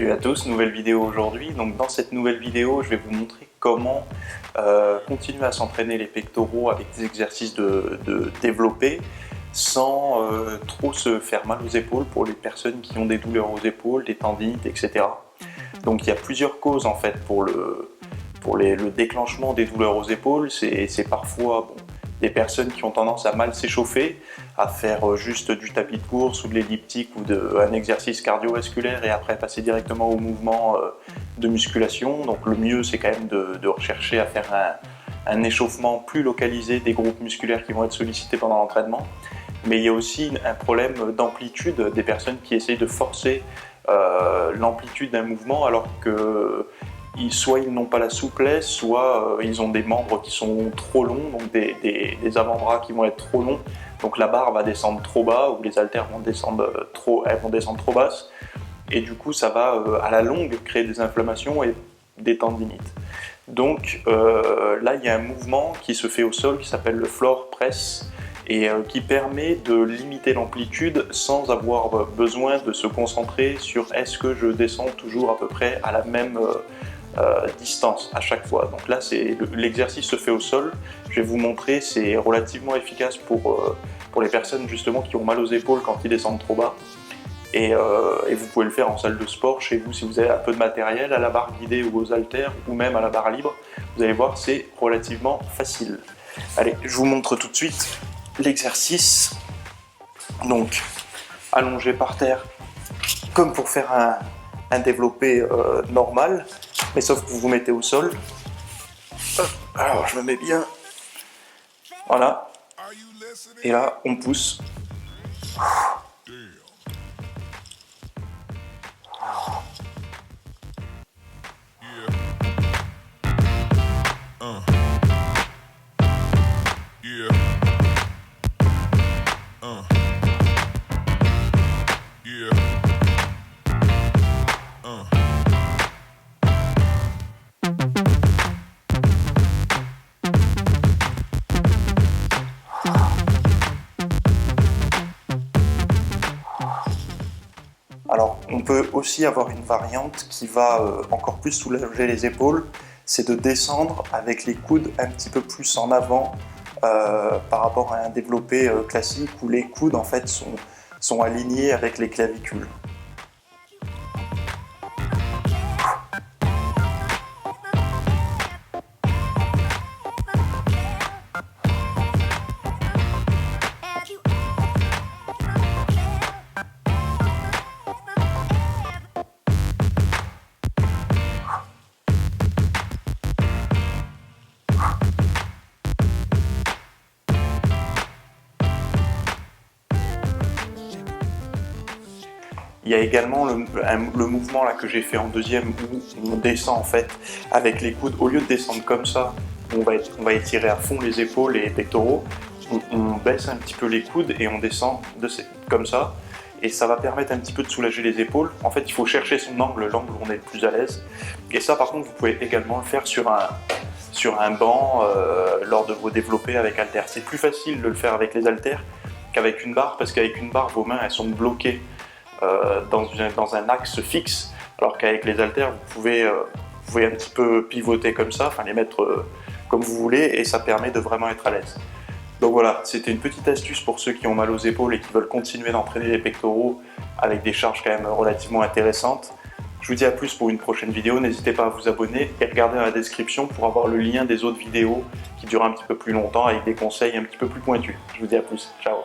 Salut à tous, nouvelle vidéo aujourd'hui. Donc dans cette nouvelle vidéo, je vais vous montrer comment continuer à s'entraîner les pectoraux avec des exercices de développé sans trop se faire mal aux épaules pour les personnes qui ont des douleurs aux épaules, des tendinites, etc. Donc il y a plusieurs causes en fait pour le déclenchement des douleurs aux épaules. C'est parfois des personnes qui ont tendance à mal s'échauffer, à faire juste du tapis de course ou de l'elliptique ou un exercice cardiovasculaire et après passer directement au mouvement de musculation. Donc le mieux c'est quand même de rechercher à faire un échauffement plus localisé des groupes musculaires qui vont être sollicités pendant l'entraînement. Mais il y a aussi un problème d'amplitude des personnes qui essayent de forcer l'amplitude d'un mouvement alors que soit ils n'ont pas la souplesse, soit ils ont des membres qui sont trop longs, donc des avant-bras qui vont être trop longs, donc la barre va descendre trop bas ou les haltères vont descendre trop basses, et du coup ça va à la longue créer des inflammations et des tendinites. Donc là il y a un mouvement qui se fait au sol qui s'appelle le floor press et qui permet de limiter l'amplitude sans avoir besoin de se concentrer sur est-ce que je descends toujours à peu près à la même distance à chaque fois. Donc là l'exercice se fait au sol, je vais vous montrer, c'est relativement efficace pour les personnes justement qui ont mal aux épaules quand ils descendent trop bas et vous pouvez le faire en salle de sport chez vous si vous avez un peu de matériel, à la barre guidée ou aux haltères ou même à la barre libre. Vous allez voir, c'est relativement facile. Allez, je vous montre tout de suite l'exercice. Donc allongé par terre comme pour faire un développé normal, mais sauf que vous vous mettez au sol. Alors je me mets bien, voilà, et là on pousse. Alors, on peut aussi avoir une variante qui va encore plus soulager les épaules, c'est de descendre avec les coudes un petit peu plus en avant par rapport à un développé classique où les coudes en fait sont alignés avec les clavicules. Il y a également le mouvement là que j'ai fait en deuxième où on descend en fait avec les coudes. Au lieu de descendre comme ça, on va étirer à fond les épaules et les pectoraux. On baisse un petit peu les coudes et on descend comme ça. Et ça va permettre un petit peu de soulager les épaules. En fait, il faut chercher son angle, l'angle où on est le plus à l'aise. Et ça, par contre, vous pouvez également le faire sur un banc lors de vos développés avec haltères. C'est plus facile de le faire avec les haltères qu'avec une barre, parce qu'avec une barre, vos mains elles sont bloquées dans un axe fixe, alors qu'avec les haltères vous pouvez un petit peu pivoter comme ça, enfin les mettre comme vous voulez, et ça permet de vraiment être à l'aise. Donc voilà, c'était une petite astuce pour ceux qui ont mal aux épaules et qui veulent continuer d'entraîner les pectoraux avec des charges quand même relativement intéressantes. Je vous dis à plus pour une prochaine vidéo, n'hésitez pas à vous abonner et regardez dans la description pour avoir le lien des autres vidéos qui durent un petit peu plus longtemps avec des conseils un petit peu plus pointus. Je vous dis à plus, ciao.